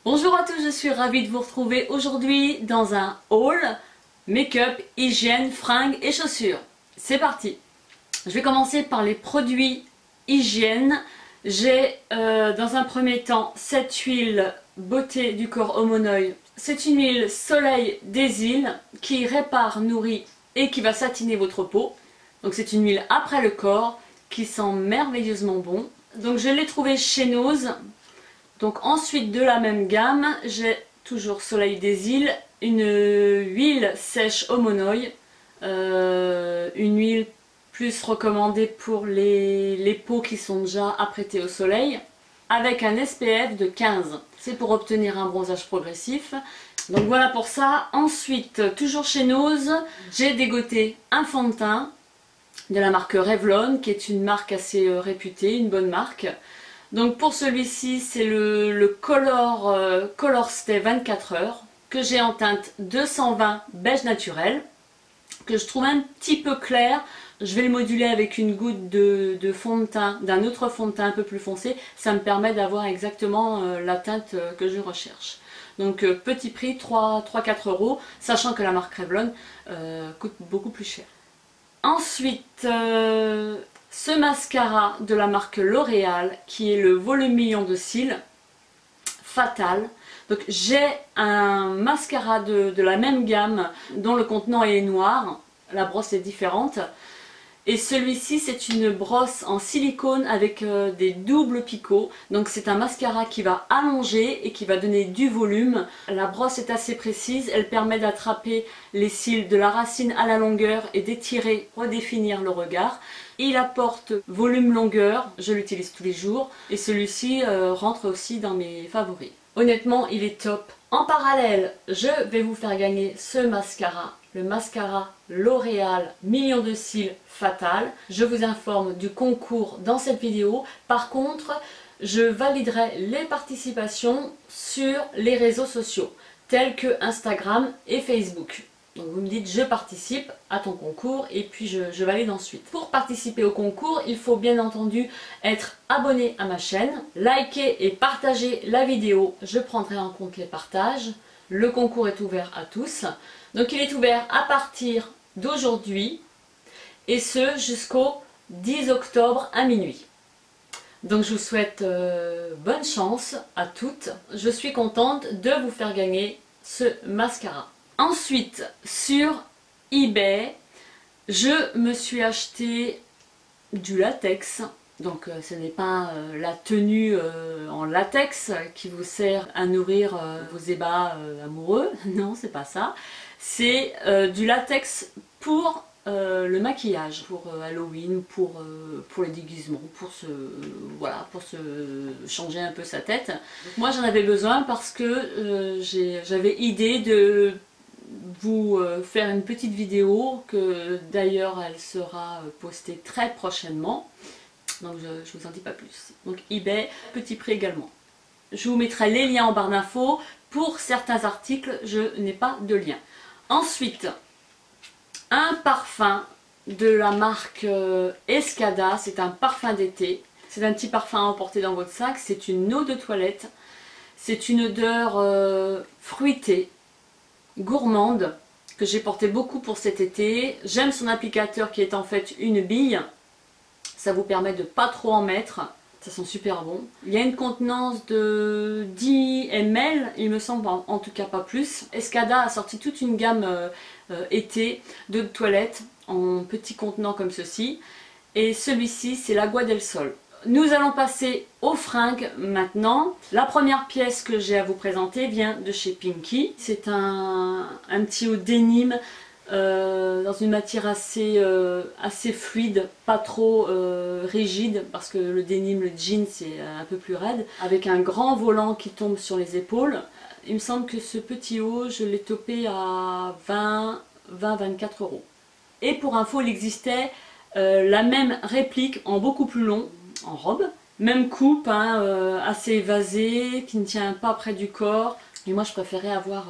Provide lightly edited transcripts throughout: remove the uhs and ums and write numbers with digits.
Bonjour à tous, je suis ravie de vous retrouver aujourd'hui dans un haul make-up, hygiène, fringues et chaussures. C'est parti. Je vais commencer par les produits hygiène. J'ai dans un premier temps cette huile beauté du corps Hommone Oil. C'est une huile soleil des îles qui répare, nourrit et qui va satiner votre peau. Donc c'est une huile après le corps qui sent merveilleusement bon. Donc je l'ai trouvée chez Nose. Donc ensuite de la même gamme, j'ai toujours Soleil des îles, une huile sèche Hommone Oil, une huile plus recommandée pour les peaux qui sont déjà apprêtées au soleil, avec un SPF de 15. C'est pour obtenir un bronzage progressif. Donc voilà pour ça. Ensuite, toujours chez Nose, j'ai dégoté un fond de teint de la marque Revlon, qui est une marque assez réputée, une bonne marque. Donc pour celui-ci, c'est le Color Stay 24 heures que j'ai en teinte 220 beige naturel, que je trouve un petit peu clair. Je vais le moduler avec une goutte de fond de teint, d'un autre fond de teint un peu plus foncé. Ça me permet d'avoir exactement la teinte que je recherche. Donc petit prix, 3-4 euros, sachant que la marque Revlon coûte beaucoup plus cher. Ensuite, ce mascara de la marque L'Oréal qui est le volume million de cils Fatal. Donc j'ai un mascara de la même gamme dont le contenant est noir, la brosse est différente. Et celui-ci c'est une brosse en silicone avec des doubles picots. Donc c'est un mascara qui va allonger et qui va donner du volume. La brosse est assez précise, elle permet d'attraper les cils de la racine à la longueur et d'étirer, redéfinir le regard. Il apporte volume longueur, je l'utilise tous les jours et celui-ci rentre aussi dans mes favoris. Honnêtement il est top. En parallèle je vais vous faire gagner ce mascara, le mascara L'Oréal Million de cils Fatal. Je vous informe du concours dans cette vidéo. Par contre je validerai les participations sur les réseaux sociaux tels que Instagram et Facebook. Donc vous me dites je participe à ton concours et puis je valide ensuite. Pour participer au concours, il faut bien entendu être abonné à ma chaîne, liker et partager la vidéo. Je prendrai en compte les partages. Le concours est ouvert à tous. Donc il est ouvert à partir d'aujourd'hui et ce jusqu'au 10 octobre à minuit. Donc je vous souhaite bonne chance à toutes. Je suis contente de vous faire gagner ce mascara. Ensuite, sur eBay, je me suis acheté du latex. Donc ce n'est pas la tenue en latex qui vous sert à nourrir vos ébats amoureux. Non, c'est pas ça. C'est du latex pour le maquillage, pour Halloween, pour les déguisements, voilà, pour se changer un peu sa tête. Donc, moi j'en avais besoin parce que j'avais idée de vous faire une petite vidéo que d'ailleurs elle sera postée très prochainement. Donc je vous en dis pas plus. Donc eBay, petit prix également. Je vous mettrai les liens en barre d'infos. Pour certains articles, je n'ai pas de lien. Ensuite, un parfum de la marque Escada. C'est un parfum d'été. C'est un petit parfum à emporter dans votre sac. C'est une eau de toilette. C'est une odeur fruitée, gourmande, que j'ai porté beaucoup pour cet été. J'aime son applicateur qui est en fait une bille. Ça vous permet de pas trop en mettre. Ça sent super bon. Il y a une contenance de 10 ml, il me semble, en tout cas pas plus. Escada a sorti toute une gamme été d'eau de toilette en petits contenants comme ceci. Et celui-ci, c'est l'Agua del Sol. Nous allons passer aux fringues maintenant. La première pièce que j'ai à vous présenter vient de chez Pinky. C'est un petit haut denim dans une matière assez fluide, pas trop rigide, parce que le denim, le jean, c'est un peu plus raide, avec un grand volant qui tombe sur les épaules. Il me semble que ce petit haut, je l'ai topé à 20-24 euros. Et pour info, il existait la même réplique en beaucoup plus long, en robe, même coupe, hein, assez évasée, qui ne tient pas près du corps. Et moi je préférais avoir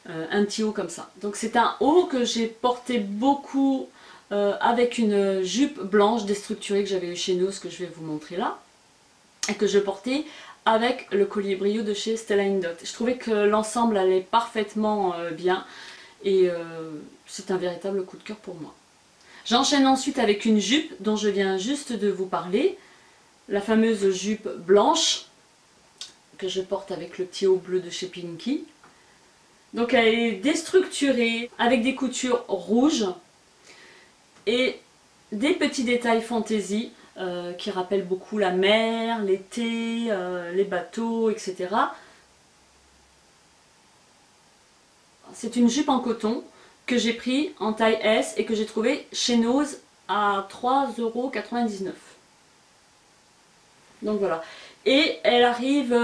un petit haut comme ça. Donc c'est un haut que j'ai porté beaucoup avec une jupe blanche déstructurée que j'avais eu chez nous, ce que je vais vous montrer là, et que je portais avec le collier brio de chez Stella Dot. Je trouvais que l'ensemble allait parfaitement bien et c'est un véritable coup de cœur pour moi. J'enchaîne ensuite avec une jupe dont je viens juste de vous parler, la fameuse jupe blanche que je porte avec le petit haut bleu de chez Pinky. Donc elle est déstructurée avec des coutures rouges et des petits détails fantaisie qui rappellent beaucoup la mer, l'été, les bateaux, etc. C'est une jupe en coton que j'ai pris en taille S et que j'ai trouvé chez Nose à 3,99 €. Donc voilà. Et elle arrive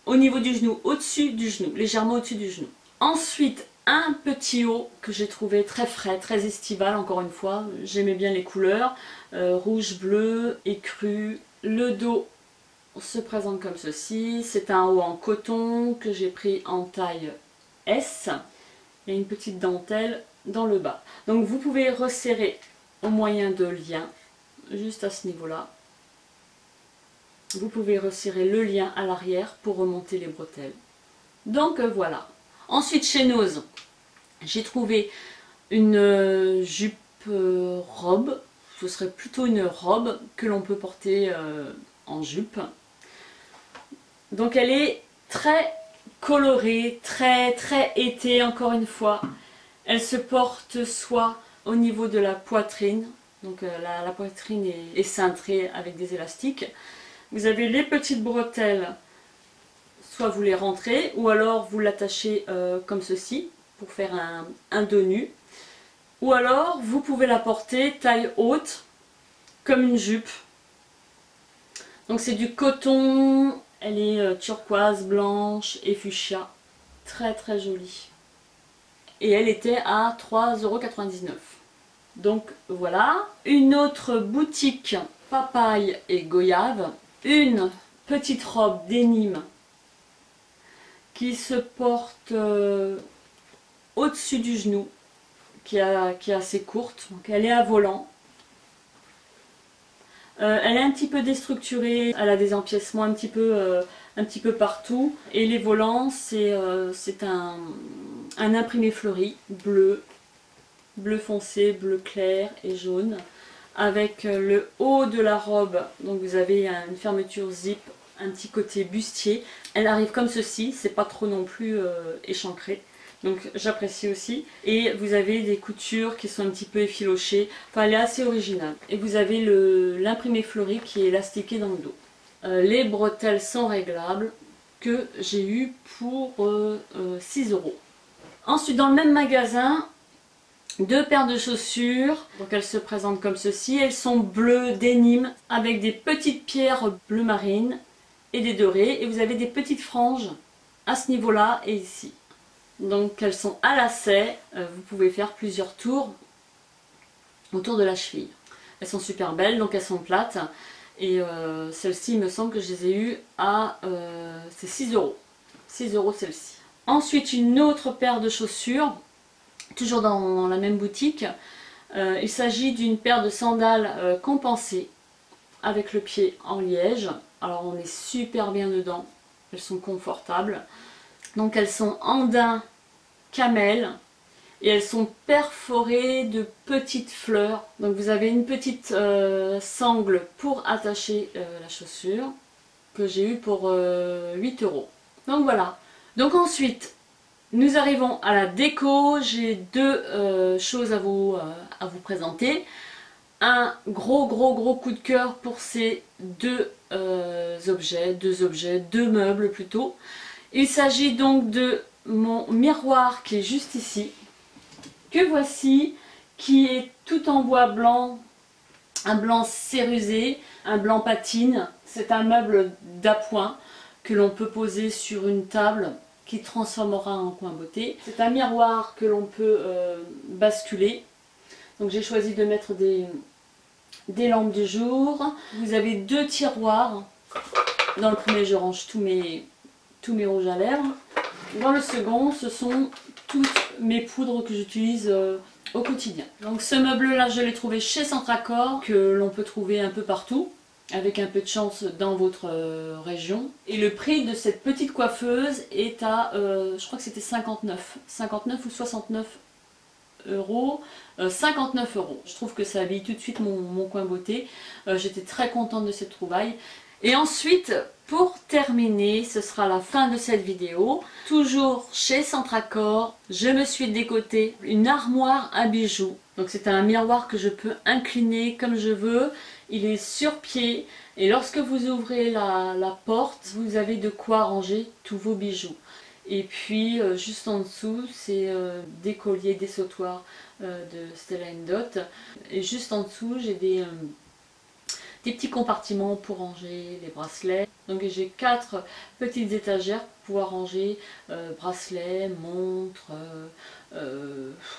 au niveau du genou, au-dessus du genou, légèrement au-dessus du genou. Ensuite, un petit haut que j'ai trouvé très frais, très estival, encore une fois. J'aimais bien les couleurs, rouge, bleu, écru. Le dos se présente comme ceci. C'est un haut en coton que j'ai pris en taille S. Et une petite dentelle dans le bas. Donc vous pouvez resserrer au moyen de liens, juste à ce niveau-là. Vous pouvez resserrer le lien à l'arrière pour remonter les bretelles. Donc voilà. Ensuite chez Nose, j'ai trouvé une jupe robe. Ce serait plutôt une robe que l'on peut porter en jupe. Donc elle est très colorée, très été encore une fois. Elle se porte soit au niveau de la poitrine, donc la poitrine est cintrée avec des élastiques. Vous avez les petites bretelles, soit vous les rentrez ou alors vous l'attachez comme ceci pour faire un dos nu. Ou alors vous pouvez la porter taille haute comme une jupe. Donc c'est du coton, elle est turquoise, blanche et fuchsia. Très jolie. Et elle était à 3,99 €. Donc voilà. Une autre boutique papaye et goyave. Une petite robe denim qui se porte au-dessus du genou, qui est assez courte. Donc elle est à volant. Elle est un petit peu déstructurée, elle a des empiècements un petit peu partout. Et les volants, c'est un imprimé fleuri, bleu foncé, bleu clair et jaune. Avec le haut de la robe, donc vous avez une fermeture zip, un petit côté bustier. Elle arrive comme ceci, c'est pas trop non plus échancré. Donc j'apprécie aussi. Et vous avez des coutures qui sont un petit peu effilochées. Enfin, elle est assez originale. Et vous avez l'imprimé fleuri qui est élastiqué dans le dos. Les bretelles sont réglables que j'ai eu pour 6 €. Ensuite, dans le même magasin, deux paires de chaussures. Donc elles se présentent comme ceci. Elles sont bleues denim avec des petites pierres bleu marine et des dorés. Et vous avez des petites franges à ce niveau-là et ici. Donc elles sont à lacets, vous pouvez faire plusieurs tours autour de la cheville. Elles sont super belles, donc elles sont plates. Et celles-ci, il me semble que je les ai eues à c'est 6 €. 6 € celle-ci. Ensuite, une autre paire de chaussures, toujours dans la même boutique. Il s'agit d'une paire de sandales compensées avec le pied en liège. Alors on est super bien dedans, elles sont confortables. Donc elles sont en daim camel et elles sont perforées de petites fleurs. Donc vous avez une petite sangle pour attacher la chaussure que j'ai eu pour 8 €. Donc voilà. Donc ensuite nous arrivons à la déco. J'ai deux choses à vous présenter. Un gros coup de cœur pour ces deux meubles plutôt. Il s'agit donc de mon miroir qui est juste ici, que voici, qui est tout en bois blanc, un blanc cérusé, un blanc patine. C'est un meuble d'appoint que l'on peut poser sur une table qui transformera en coin beauté. C'est un miroir que l'on peut basculer. Donc j'ai choisi de mettre des lampes du jour. Vous avez deux tiroirs. Dans le premier, je range tous mes rouges à lèvres. Dans le second, ce sont toutes mes poudres que j'utilise au quotidien. Donc ce meuble là, je l'ai trouvé chez Centracor, que l'on peut trouver un peu partout. avec un peu de chance dans votre région. Et le prix de cette petite coiffeuse est à, je crois que c'était 59 ou 69 euros, 59 euros. Je trouve que ça habille tout de suite mon coin beauté. J'étais très contente de cette trouvaille. Et ensuite, pour terminer, ce sera la fin de cette vidéo. Toujours chez Centracor, je me suis dégoté une armoire à bijoux. Donc c'est un miroir que je peux incliner comme je veux. Il est sur pied et lorsque vous ouvrez la porte, vous avez de quoi ranger tous vos bijoux. Et puis juste en dessous, c'est des colliers, des sautoirs de Stella & Dot. Et juste en dessous, j'ai des petits compartiments pour ranger les bracelets. Donc j'ai 4 petites étagères pour pouvoir ranger bracelets, montres,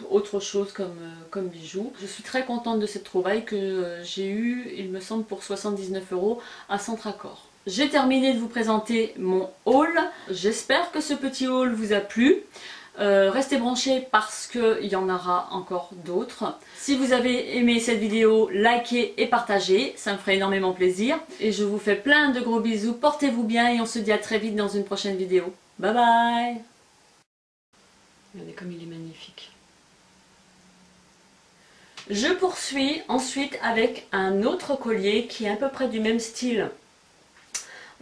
autre chose comme bijoux. Je suis très contente de cette trouvaille que j'ai eue, il me semble, pour 79 euros à Centracor. J'ai terminé de vous présenter mon haul. J'espère que ce petit haul vous a plu. Restez branchés parce qu'il y en aura encore d'autres. Si vous avez aimé cette vidéo, likez et partagez, ça me ferait énormément plaisir. Et je vous fais plein de gros bisous, portez-vous bien et on se dit à très vite dans une prochaine vidéo. Bye bye. Regardez comme il est magnifique. Je poursuis ensuite avec un autre collier qui est à peu près du même style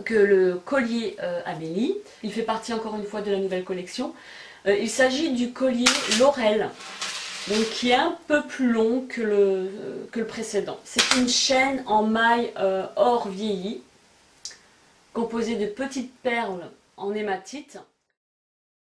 que le collier Amélie. Il fait partie encore une fois de la nouvelle collection. Il s'agit du collier Laurel, donc qui est un peu plus long que le précédent. C'est une chaîne en maille or vieilli, composée de petites perles en hématite.